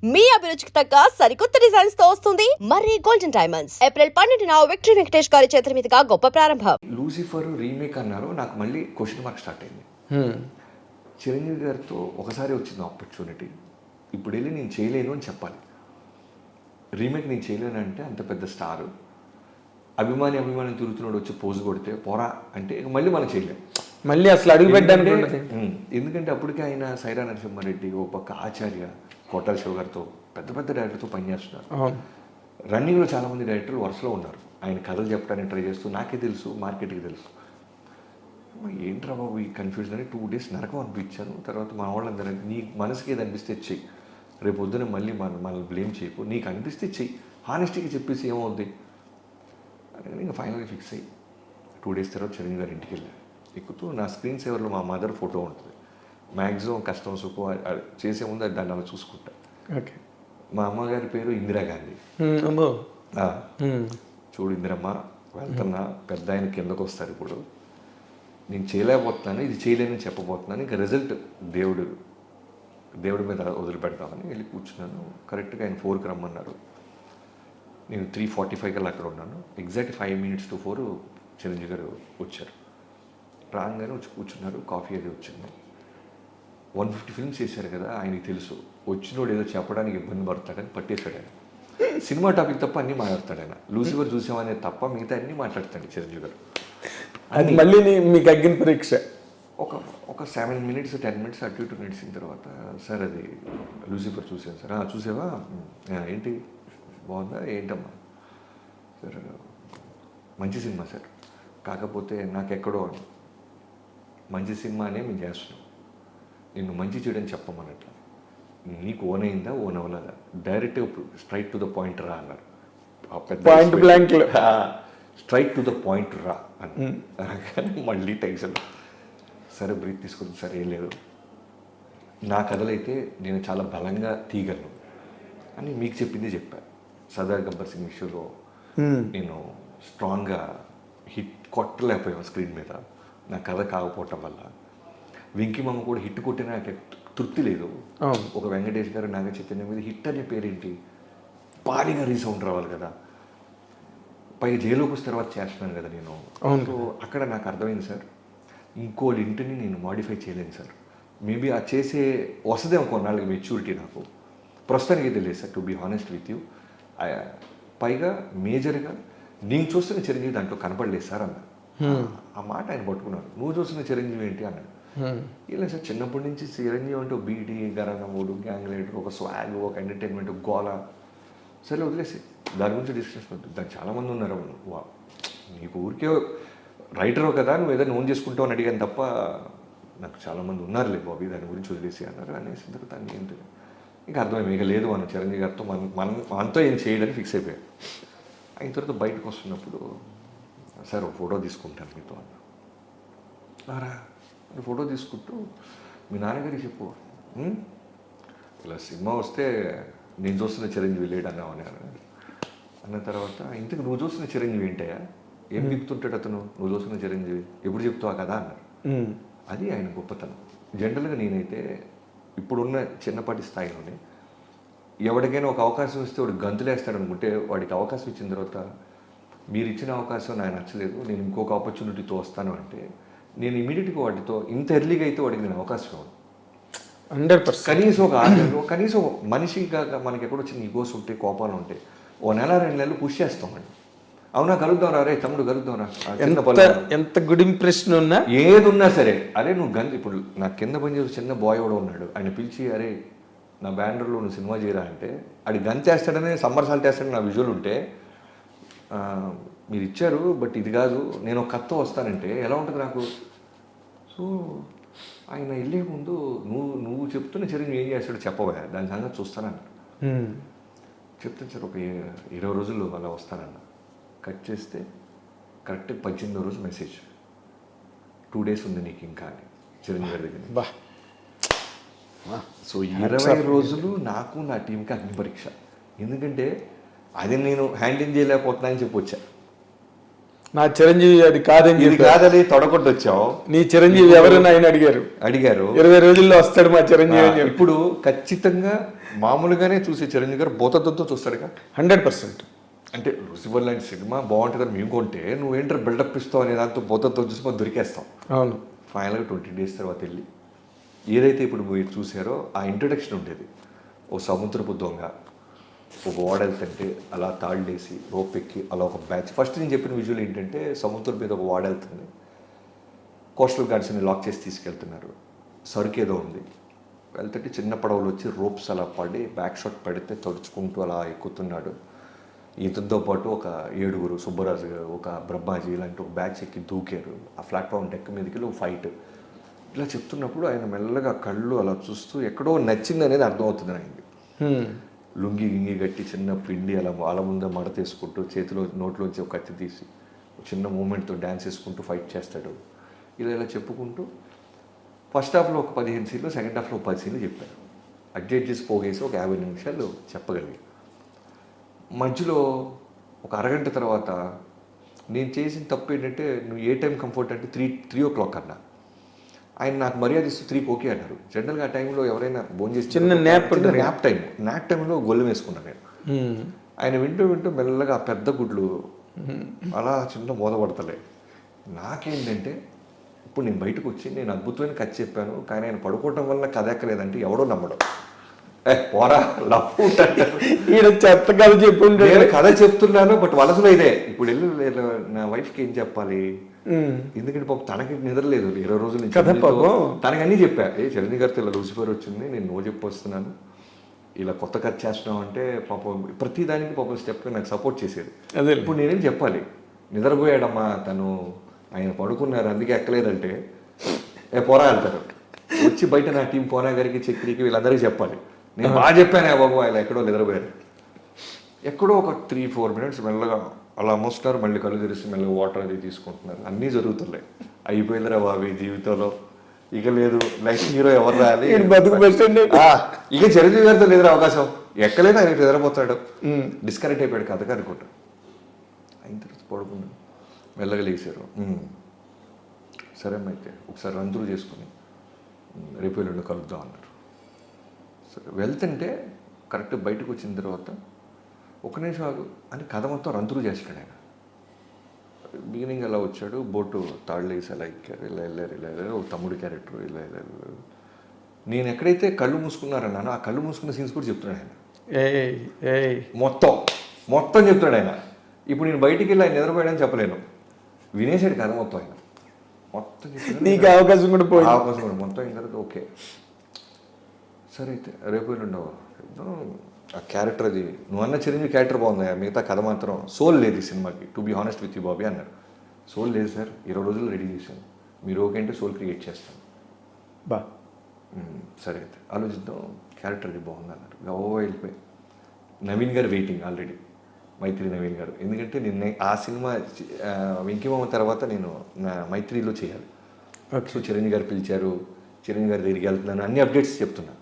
మీ అభిరుచికి తగ్గ సరికొత్త డిజైన్స్ తో వస్తుంది మర్రి గోల్డెన్ డైమండ్స్. ఏప్రిల్ 12న విక్టరీ వెంకటేష్ గారి చేతుల మీదుగా గొప్ప ప్రారంభం. లూసిఫర్ రీమేక్ అన్నారు, నాకు మళ్ళీ క్వశ్చన్ మార్క్ స్టార్ట్ అయింది. చిరంజీవి గారితో ఒకసారి వచ్చింది ఆపర్చునిటీ, ఇప్పుడు వెళ్ళి నేను చేయలేను అని చెప్పాలి. రీమేక్ నేను చేయలేను అంటే అంత పెద్ద స్టార్ అభిమాని తిరుగుతున్నాడు, వచ్చి పోజు కొడితే పోరా అంటే మళ్ళీ మనం చేయలేము, మళ్ళీ అసలు అడుగు పెట్టడానికి. ఎందుకంటే అప్పటికే ఆయన సైరా నరసింహారెడ్డి, ఓ పక్క ఆచార్య, కోటాల శివ గారితో పెద్ద పెద్ద డైరెక్టర్తో పనిచేస్తున్నారు. రన్నింగ్లో చాలామంది డైరెక్టర్లు వరుసలో ఉన్నారు. ఆయన కథలు చెప్పడానికి ట్రై చేస్తూ నాకే తెలుసు, మార్కెట్కి తెలుసు. ఏంట్రా బాబు ఈ కన్ఫ్యూజన్ అని 2 days నరకం అనిపించాను. తర్వాత మా వాళ్ళందరూ నీ మనసుకి ఏది అనిపిస్తే చెయ్యి, రేపు పొద్దున మళ్ళీ మనల్ని బ్లేమ్ చేయకు, నీకు అనిపిస్తే చెయ్యి, హానెస్టీగా చెప్పేసి ఏమవుద్ది అని ఇంకా ఫైనల్గా ఫిక్స్ అయ్యి 2 days తర్వాత చిరంజీవి గారి ఇంటికి వెళ్ళాను. ఎక్కుతూ నా స్క్రీన్ సేవర్లో మా మదర్ ఫోటో ఉంటుంది. మ్యాక్సిమం కష్టం సుఖం చేసే ముందు అది దాన్ని అలా చూసుకుంటా. ఓకే, మా అమ్మగారి పేరు ఇందిరాగాంధీ. చూడు ఇందిరమ్మ, వెళ్తున్నా, పెద్ద ఆయన కిందకు వస్తారు, ఇప్పుడు నేను చేయలేకపోతున్నాను, ఇది చేయలేనని చెప్పబోతున్నాను, ఇంకా రిజల్ట్ దేవుడి మీద వదిలిపెడతామని వెళ్ళి కూర్చున్నాను. కరెక్ట్గా ఆయన 4కి రమ్మన్నారు. నేను 3:45 కల్లా అక్కడ ఉన్నాను. ఎగ్జాక్ట్ 5 minutes to 4 చిరంజీవి గారు వచ్చారు. రాగానే వచ్చి కూర్చున్నారు. కాఫీ అది వచ్చింది. 150 films చేశారు కదా, ఆయనకి తెలుసు వచ్చినోడు ఏదో చెప్పడానికి ఇబ్బంది పడతాడని పట్టేశాడు ఆయన. సినిమా టాపిక్ తప్ప అన్నీ మాట్లాడతాడు ఆయన. లూసిఫర్ చూసామనే తప్ప మిగతా అన్నీ మాట్లాడతాడు చిరంజీవి గారు. అది మళ్ళీ మీకు అగ్గిన పరీక్ష. ఒక 7 minutes 10 minutes అటు ఇటు నడిచిన తర్వాత, సార్ అది లూసిఫర్ చూసాను సార్. చూసావా, ఏంటి బాగుందా, ఏంటమ్మా సార్, మంచి సినిమా సార్, కాకపోతే నాకెక్కడో మంచి సినిమానే మేము చేస్తున్నాం, నిన్ను మంచి చేయడని చెప్పమన్నట్ల, నీకు ఓన్ అయిందా ఓన్ అవ్వలేదా, direct straight to the point రా అన్నారు. Point blank straight to the point రా అని మళ్ళీ టెన్షన్. సరే బ్రీత్ తీసుకుంది, సరే ఏం లేదు, నా కథలైతే నేను చాలా బలంగా తీయగలను అని మీకు చెప్పింది చెప్పా. సర్దార్ గబ్బర్ సింగ్ విషయంలో నేను స్ట్రాంగ్గా హిట్ కొట్టలేకపోయాను స్క్రీన్ మీద, నా కథ కాకపోవటం వల్ల. వెంకీమామ కూడా హిట్ కొట్టినా నాకు తృప్తి లేదు. ఒక వెంకటేష్ గారు, నాగ చైతన్య మీద హిట్ అనే పేరేంటి, భారీగా రీసౌండ్ రావాలి కదా, పైగా జైలుకి వస్తే తర్వాత చేస్తున్నాను కదా నేను. సో అక్కడ నాకు అర్థమైంది సార్, ఇంకోళ్ళ ఇంటిని నేను మాడిఫై చేయలేను సార్. మేబీ ఆ చేసే వస్తుందేమో కొన్నాళ్ళకి మెచ్యూరిటీ, నాకు ప్రస్తుతానికి తెలియదు sir, to be honest with you. పైగా మేజర్గా నేను చూస్తున్న చిరంజీవి దాంట్లో కనపడలేదు సార్ అన్న. ఆ మాట ఆయన పట్టుకున్నాడు. నువ్వు చూస్తున్న చిరంజీవి ఏంటి అన్నాడు. ఇలా సార్, చిన్నప్పటి నుంచి చిరంజీవి అంటే బీటీ, గరానా మూడు, గ్యాంగ్ లీడర్, ఒక స్వాగ్, ఒక ఎంటర్టైన్మెంట్, గోల, సరే వదిలేసి దాని గురించి డిస్కషన్ ఉంటుంది. దానికి చాలామంది ఉన్నారు. నీకు ఊరికే రైటరు కదా, నువ్వు ఏదైనా ఓన్ చేసుకుంటావు అని అడిగాను తప్ప, నాకు చాలామంది ఉన్నారులే బాబీ, దాని గురించి వదిలేసి అన్నారు. అనేసి తర్వాత అన్నీ ఏంటి ఇంకా అర్థమైంది, ఇక లేదు మన చిరంజీవి గారితో మనతో ఏం చేయడానికి ఫిక్స్ అయిపోయాడు. అయిన తర్వాత బయటకు వస్తున్నప్పుడు, సార్ ఒక ఫోటో తీసుకుంటాను మీతో అన్నారా. ఫోటో తీసుకుంటూ మీ నాన్నగారికి చెప్పు, ఇలా సినిమా వస్తే నేను చూస్తున్న చిరంజీవి లేడు అన్నావు అని అన్న తర్వాత, ఇంతకు నువ్వు చూస్తున్న చిరంజీవి ఏంటయ్యా, ఏం చెప్తుంటాడు అతను, నువ్వు చూస్తున్న చిరంజీవి ఎప్పుడు చెప్తావా కదా అన్నారు. అది ఆయన గొప్పతనం. జనరల్గా నేనైతే ఇప్పుడున్న చిన్నపాటి స్థాయిలోనే ఎవరికైనా ఒక అవకాశం ఇస్తే వాడు గంతులేస్తాడు అనుకుంటే, వాడికి అవకాశం ఇచ్చిన తర్వాత, మీరు ఇచ్చిన అవకాశం నాకు నచ్చలేదు, నేను ఇంకొక ఆపర్చునిటీతో వస్తాను అంటే, నేను ఇమీడియట్గా వాటితో ఇంత ఎర్లీగా అయితే వాడికి నేను అవకాశం ఇవ్వను. 100%. కనీసం ఒక 6 నెలలు, కనీసం మనిషిగా మనకి ఎక్కడో చిన్న ఈగోస్ ఉంటాయి, కోపాలు ఉంటాయి, ఓ నెల 2 నెలలు పుష్ చేస్తామండి. అవునా, కలుద్దాం రా, రే తమ్ముడు కలుద్దాం రా, ఎంత గుడ్ ఇంప్రెషన్ ఉన్నా ఏది ఉన్నా సరే, అరే నువ్వు ఇప్పుడు నా కింద పనిచేసి చిన్న బాయ్ కూడా ఉన్నాడు, ఆయన పిలిచి అరే నా బ్యానర్లో నువ్వు సినిమా చేయరా అంటే, అది గంతేస్తాడని సమ్మర్సాల్ట్ వేస్తాడని నా విజువల్ ఉంటే, మీరు ఇచ్చారు బట్ ఇది కాదు, నేను ఒక కథతో వస్తానంటే ఎలా ఉంటుంది నాకు. సో ఆయన వెళ్ళే ముందు నువ్వు చెప్తున్న చిరంజీవి ఏం చేస్తాడో చెప్పవా, దాని సంగతి చూస్తానన్న. చెప్తాను సార్, ఒక 20 రోజుల్లో అలా వస్తానన్న. కట్ చేస్తే కరెక్ట్ 18వ రోజు మెసేజ్, 2 days ఉంది నీకు ఇంకా అని చిరంజీవి గారి దగ్గర. సో 20 రోజులు నాకు నా టీంకి అగ్ని పరీక్ష. ఎందుకంటే అది నేను హ్యాండిల్ చేయలేకపోతున్నా అని చెప్పి వచ్చా. నా చిరంజీవి అది కాదని ఇది చెప్పి కాదని తొడగొట్టు వచ్చాం. నీ చిరంజీవి ఎవరైనా ఆయన అడిగారు, అడిగారు 20 రోజుల్లో వస్తాడు మా చిరంజీవి అని చెప్పి. ఇప్పుడు ఖచ్చితంగా మామూలుగానే చూసే చిరంజీవి గారు భూతత్వంతో చూస్తాడుగా. 100%. అంటే లూసిఫర్ లాంటి సినిమా బాగుంటుందని మేము కొంటే నువ్వేంటారు బిల్డప్ ఇస్తావు అనే దాంతో భూతత్వం చూసి మనం దొరికేస్తాం. అవును. ఫైనల్గా 20 days తర్వాత వెళ్ళి ఏదైతే ఇప్పుడు మీరు చూసారో ఆ ఇంట్రడక్షన్ ఉండేది. ఓ సముద్రపు దొంగ ఒక ఓడెళ్తుంటే అలా తాళ్ళేసి రోప్ ఎక్కి అలా ఒక బ్యాచ్. ఫస్ట్ నేను చెప్పిన విజువల్ ఏంటంటే సముద్రం మీద ఒక ఓడెళ్తుంది, కోస్టల్ గార్డ్స్ని లాక్ చేసి తీసుకెళ్తున్నారు, సరుకు ఏదో ఉంది, వెళ్తుంటే చిన్న పడవలు వచ్చి రోప్స్ అలా పడి బ్యాక్ షాట్ పడితే తడుచుకుంటూ అలా ఎక్కుతున్నాడు. ఇతనితో పాటు ఒక 7 సుబ్బరాజు గారు, ఒక బ్రహ్మాజీ ఇలాంటి ఒక బ్యాచ్ ఎక్కి దూకారు. ఆ ప్లాట్ఫామ్ డెక్ మీదకి ఒక ఫైట్ ఇలా చెప్తున్నప్పుడు ఆయన మెల్లగా కళ్ళు అలా చూస్తూ ఎక్కడో నచ్చింది అనేది అర్థమవుతుంది ఆయనకి. లుంగి గింగి గట్టి చిన్న పిండి అలా వాళ్ళ ముందే మడతేసుకుంటూ చేతిలో నోట్లోంచి ఒక కత్తి తీసి చిన్న మూమెంట్తో డ్యాన్స్ వేసుకుంటూ ఫైట్ చేస్తాడు. ఇలా చెప్పుకుంటూ ఫస్ట్ హాఫ్లో ఒక 15 సీన్లు, సెకండ్ హాఫ్లో ఒక 10 సీన్లు చెప్పారు. అడ్జస్ట్ చేసి పోగేసి ఒక 50 నిమిషాలు చెప్పగలిగాను. మధ్యలో ఒక అరగంట తర్వాత నేను చేసిన తప్పు ఏంటంటే నువ్వు ఏ టైం కంఫర్ట్ అంటే 3 o'clock అన్నా. ఆయన నాకు మర్యాద ఇస్తూ 3కి ఓకే అన్నారు. జనరల్గా ఆ టైంలో ఎవరైనా భోజనం చేసి చిన్న న్యాప్ టైంలో గొల్లు వేసుకున్నాను నేను. ఆయన వింటూ మెల్లగా ఆ పెద్ద గుడ్లు అలా చిన్న బోధపడతలే. నాకేంటంటే ఇప్పుడు నేను బయటకు వచ్చి నేను అద్భుతమైన కథ చెప్పాను, కానీ ఆయన పడుకోవటం వల్ల కథ ఎక్కలేదంటే ఎవడో నమ్మడం. పోరా లవ్ చెత్త కథ చెప్పుంటే నేను కథ చెప్తున్నాను, బట్ వలసలో ఇదే. ఇప్పుడు వెళ్ళి నా వైఫ్కి ఏం చెప్పాలి, ఎందుకంటే పాపం తనకి నిద్రలేదు 20 రోజుల నుంచి. తనకి అన్నీ చెప్పా, చిరంజీవి గారితో ఇలా లూసిఫర్ వచ్చింది, నేను నువ్వు చెప్పి వస్తున్నాను, ఇలా కొత్త కథ చేస్తున్నావు అంటే పాపం ప్రతి దానికి పాపం స్టెప్గా నాకు సపోర్ట్ చేసేది. ఇప్పుడు నేనేం చెప్పాలి, నిద్రపోయాడమ్మా తను, ఆయన పడుకున్నారు అందుకే ఎక్కలేదంటే పోరా వెళ్తారు. వచ్చి బయట నా టీం పోనా గారికి చక్రికి వీళ్ళందరికీ చెప్పాలి నేను బాగా చెప్పానే బాబు, ఆయన ఎక్కడో నిద్రపోయారు. ఎక్కడో ఒక 3-4 minutes మెల్లగా అలా మోస్తున్నారు, మళ్ళీ కళ్ళు తెరిసి మెల్లగా వాటర్ అది తీసుకుంటున్నారు. అన్నీ జరుగుతున్నాయి. అయిపోయిందిరా బాబు జీవితంలో, ఇక లేదు నెక్స్ట్ హీరో ఎవరు రాలి, ఇక చిరంజీవి గారితో లేదురా అవకాశం, ఎక్కలేదు ఆయన నిద్రపోతాడు, డిస్కనెక్ట్ అయిపోయాడు కథగా అనుకుంటా. అయిన తర్వాత పడుకున్నాడు, మెల్లగా లేచారు. సరే అమ్మ అయితే ఒకసారి రంతులు చేసుకుని రేపు ఎల్లుండి కలుద్దాం అన్నారు. సరే వెళ్తుంటే కరెక్ట్ బయటకు వచ్చిన తర్వాత ఒక నిమిషం ఆగు అని కథ మొత్తం రంతులు చేస్తాడు ఆయన. బిగినింగ్ అలా వచ్చాడు, బోటు తాళ్ళు వేసి అలా ఎక్కారు, ఇలా వెళ్ళారు ఒక తమ్ముడు క్యారెక్టర్ ఇలా వెళ్ళారు. నేను ఎక్కడైతే కళ్ళు మూసుకున్నారన్నానో ఆ కళ్ళు మూసుకున్న సీన్స్ కూడా చెప్తున్నాడు ఆయన. మొత్తం చెప్తున్నాడు ఆయన. ఇప్పుడు నేను బయటికి వెళ్ళి ఆయన నిద్రపోయాడని చెప్పలేను, వినేసాడు కథ మొత్తం ఆయన. మొత్తం నీకు అవకాశం కూడా పోయి అవకాశం కూడా మొత్తం అయిన తర్వాత ఓకే సరే అయితే రేపు ఉండవు ఆ క్యారెక్టర్, అది నువ్వు అన్న చిరంజీవి క్యారెక్టర్ బాగుంది, మిగతా కథ మాత్రం సోల్ లేదు ఈ సినిమాకి, to be honest with you Bobby అన్నారు. సోల్ లేదు సార్, 20 రోజులు రెడీ చేశాను, మీరు ఓకే అంటే సోల్ క్రియేట్ చేస్తాను. సరే అయితే ఆలోచిద్దాం, క్యారెక్టర్ అది బాగుంది అన్నారు. వెళ్ళిపోయి నవీన్ గారు వెయిటింగ్ ఆల్రెడీ, మైత్రి నవీన్ గారు. ఎందుకంటే నిన్న ఆ సినిమా వెంకిమామ తర్వాత నేను నా మైత్రిలో చేయాలి. సో చిరంజీవి గారు పిలిచారు, చిరంజీవి గారి దగ్గరికి వెళ్తున్నాను, అన్ని అప్డేట్స్ చెప్తున్నా.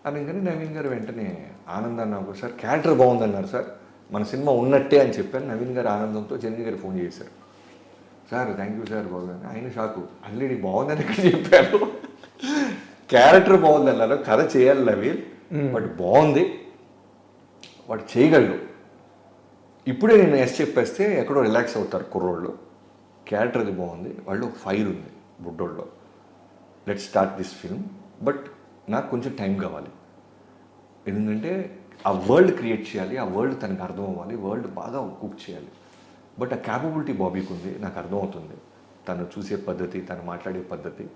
అనగానే నవీన్ గారు వెంటనే ఆనందాన్ని ఒకసారి క్యారెక్టర్ బాగుందన్నారు సార్, మన సినిమా ఉన్నట్టే అని చెప్పాను. నవీన్ గారు ఆనందంతో చిరంజీవి గారు ఫోన్ చేశారు, సార్ థ్యాంక్ యూ సార్ బాగుందని. ఆయన షాకు, ఆల్రెడీ బాగుందని ఇక్కడ చెప్పారు, క్యారెక్టర్ బాగుందన్నారు, కథ చేయాలి నవీన్, బట్ బాగుంది, వాడు చేయగలడు. ఇప్పుడే నేను ఎస్ చెప్పేస్తే ఎక్కడో రిలాక్స్ అవుతారు కుర్రోళ్ళు, క్యారెక్టర్ అది బాగుంది, వాళ్ళు ఫైర్ ఉంది బుడ్డోళ్ళు, let's start this film, but నాకు కొంచెం టైం కావాలి, ఎందుకంటే ఆ వరల్డ్ క్రియేట్ చేయాలి, ఆ వరల్డ్ తనకు అర్థం అవ్వాలి, వరల్డ్ బాగా కుక్ చేయాలి. బట్ ఆ క్యాపబిలిటీ బాబీకి ఉంది, నాకు అర్థమవుతుంది, తను చూసే పద్ధతి, తను మాట్లాడే పద్ధతి.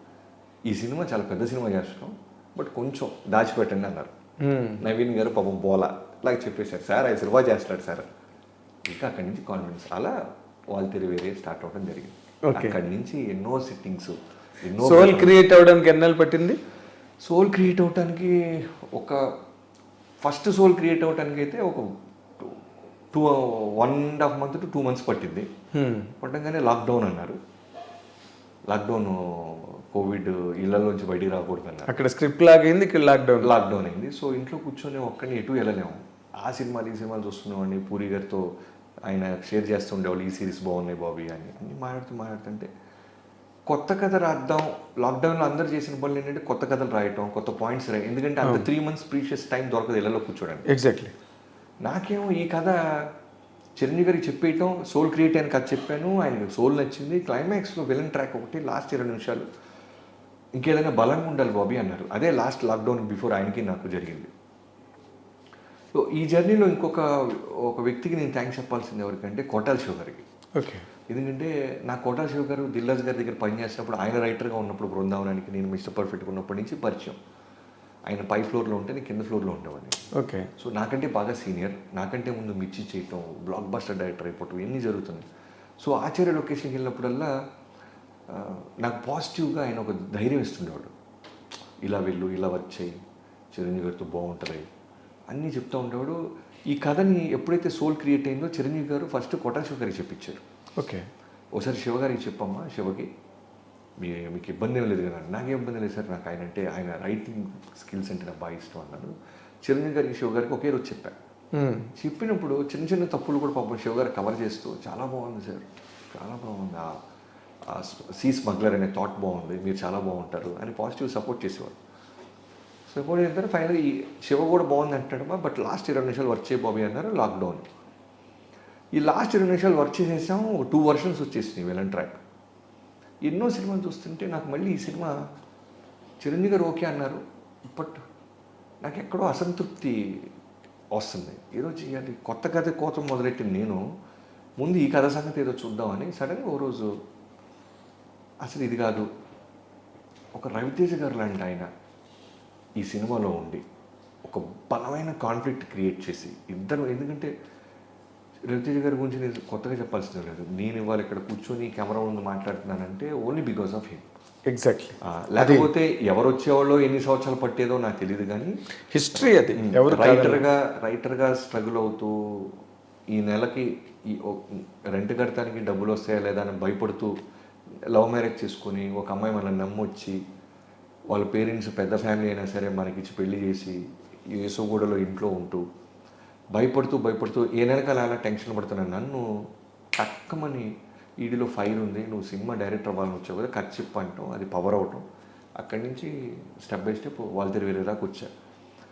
ఈ సినిమా చాలా పెద్ద సినిమా చేస్తున్నాం, బట్ కొంచెం దాచిపెట్టండి అన్నారు. నవీన్ గారు పాపం బోలా లాగా చెప్పేశారు, సార్ ఆయన సినిమా చేస్తాడు సార్. ఇంకా అక్కడి నుంచి కాన్ఫిడెన్స్ అలా వాళ్ళు తిరిగి వేరే స్టార్ట్ అవ్వడం జరిగింది. అక్కడి నుంచి ఎన్నో సిట్టింగ్స్, ఎన్నో. సోల్ క్రియేట్ అవ్వడానికి ఎన్నాళ్ళు పట్టింది? సోల్ క్రియేట్ అవ్వడానికి ఒక ఫస్ట్ సోల్ క్రియేట్ అవ్వడానికి అయితే ఒక 1.5 months to 2 months పట్టింది. పట్టంగానే లాక్డౌన్ అన్నారు, లాక్డౌన్ కోవిడ్ ఇళ్లలోంచి బయటికి రాకూడదు అన్నారు. అక్కడ స్క్రిప్ట్ లాగైంది, ఇక్కడ లాక్డౌన్ అయింది. సో ఇంట్లో కూర్చొని ఒక్కడిని ఎటు వెళ్ళలేము, ఆ సినిమాలు ఈ సినిమాలు చూస్తున్నామండి. పూరి గారితో ఆయన షేర్ చేస్తూ ఉండేవాళ్ళు ఈ సిరీస్ బాగున్నాయి బాబీ అని అన్ని మాట్లాడుతుంటే కొత్త కథ రాద్దాం. లాక్డౌన్లో అందరు చేసిన పనులు ఏంటంటే కొత్త కథలు రాయటం, కొత్త పాయింట్స్ రాయటం. ఎందుకంటే అంత 3 months ప్రీషియస్ టైం దొరకదు ఇళ్లలో కూర్చోడానికి. ఎగ్జాక్ట్లీ. నాకేమో ఈ కథ చిరంజీవి గారికి చెప్పేయటం, సోల్ క్రియేట్ అయిన కథ చెప్పాను, ఆయనకి సోల్ నచ్చింది. క్లైమాక్స్లో విలన్ ట్రాక్ ఒకటి, లాస్ట్ 20 నిమిషాలు ఇంకేదైనా బలంగా ఉండాలి బాబీ అన్నారు. అదే లాస్ట్ లాక్డౌన్ బిఫోర్ ఆయనకి నాకు జరిగింది. సో ఈ జర్నీలో ఒక వ్యక్తికి నేను థ్యాంక్స్ చెప్పాల్సింది ఎవరికంటే కోటాల శివ గారికి. ఓకే. ఎందుకంటే నా కోటాల శివ గారు దిల్రాజు గారి దగ్గర పనిచేసినప్పుడు, ఆయన రైటర్గా ఉన్నప్పుడు బృందావనానికి నేను మిస్టర్ పర్ఫెక్ట్గా ఉన్నప్పటి నుంచి పరిచయం. ఆయన పై ఫ్లోర్లో ఉంటే నేను కింద ఫ్లోర్లో ఉండేవాడిని. ఓకే. సో నాకంటే బాగా సీనియర్, నాకంటే ముందు మిర్చి చేయటం, బ్లాక్ బస్టర్ డైరెక్టర్ అయిపోవటం ఇవన్నీ జరుగుతున్నాయి. సో ఆచార్య లొకేషన్కి వెళ్ళినప్పుడల్లా నాకు పాజిటివ్గా ఆయన ఒక ధైర్యం ఇస్తుండేవాడు. ఇలా వెళ్ళు, ఇలా వచ్చాయి, చిరంజీవి గారితో బాగుంటుంది అన్నీ చెప్తూ ఉండేవాడు. ఈ కథని ఎప్పుడైతే సోల్ క్రియేట్ అయిందో చిరంజీవి గారు ఫస్ట్ కోటా శివ గారికి చెప్పించారు. ఓకే. ఒకసారి శివగారికి చెప్పమ్మా, శివకి మీకు ఇబ్బంది ఏం లేదు కదా. నాకేం ఇబ్బంది లేదు సార్, నాకు ఆయన అంటే ఆయన రైటింగ్ స్కిల్స్ అంటే నాకు బాగా ఇష్టం అన్నాను. చిరంజీవి గారికి శివ గారికి ఒకే రోజు చెప్పాను. చెప్పినప్పుడు చిన్న చిన్న తప్పులు కూడా పాపం శివ గారు కవర్ చేస్తూ చాలా బాగుంది సార్, చాలా బాగుంది, సీ స్మగ్లర్ అనే థాట్ బాగుంది, మీరు చాలా బాగుంటారు అని పాజిటివ్ సపోర్ట్ చేసేవాడు. సపోర్ట్ చేసిన ఫైనల్గా ఈ శివ కూడా బాగుంది అంటాడమ్మా, బట్ లాస్ట్ 20 నిమిషాలు వర్క్ చేయ బాబీ అన్నారు. లాక్డౌన్ ఈ లాస్ట్ 20 నిమిషాలు వర్క్ చేసేసాము. 2 versions వచ్చేసినాయి విలన్ ట్రాక్. ఎన్నో సినిమాలు చూస్తుంటే నాకు మళ్ళీ ఈ సినిమా చిరంజీవి గారు ఓకే అన్నారు, బట్ నాకు ఎక్కడో అసంతృప్తి వస్తుంది. ఏదో చేయాలి, కొత్త కథ కోసం మొదలెట్టిన నేను ముందు ఈ కథ సంగతి ఏదో చూద్దామని సడన్గా ఓ రోజు అసలు ఇది కాదు, ఒక రవితేజ గారు లాంటి ఆయన ఈ సినిమాలో ఉండి ఒక బలమైన కాన్ఫ్లిక్ట్ క్రియేట్ చేసి ఇద్దరు, ఎందుకంటే రవితేజ గారి గురించి నేను కొత్తగా చెప్పాల్సిన లేదు. నేను ఇవాళ ఇక్కడ కూర్చొని కెమెరా ముందు మాట్లాడుతున్నానంటే only because of him. Exactly. లేకపోతే ఎవరు వచ్చేవాళ్ళో ఎన్ని సంవత్సరాలు పట్టేదో నాకు తెలియదు, కానీ హిస్టరీ అది. ఎవరు రైటర్గా స్ట్రగుల్ అవుతూ ఈ నెలకి ఈ రెంట్ కడతానికి డబ్బులు వస్తాయా లేదా అని భయపడుతూ లవ్ మ్యారేజ్ చేసుకొని ఒక అమ్మాయి మనల్ని నమ్మొచ్చి వాళ్ళ పేరెంట్స్ పెద్ద ఫ్యామిలీ అయినా సరే మనకిచ్చి పెళ్లి చేసి యేసుగూడలో ఇంట్లో ఉంటూ భయపడుతూ ఏ నెలకాల అలా టెన్షన్ పడుతున్నాను. నన్ను టక్కమని ఈడిలో ఫైర్ ఉంది, నువ్వు సినిమా డైరెక్టర్ అవ్వాలని వచ్చావు కదా, కట్ చెప్పంటాం, అది పవర్ అవటం. అక్కడి నుంచి స్టెప్ బై స్టెప్ వాళ్ళ దగ్గర వేరే దాకా వచ్చా.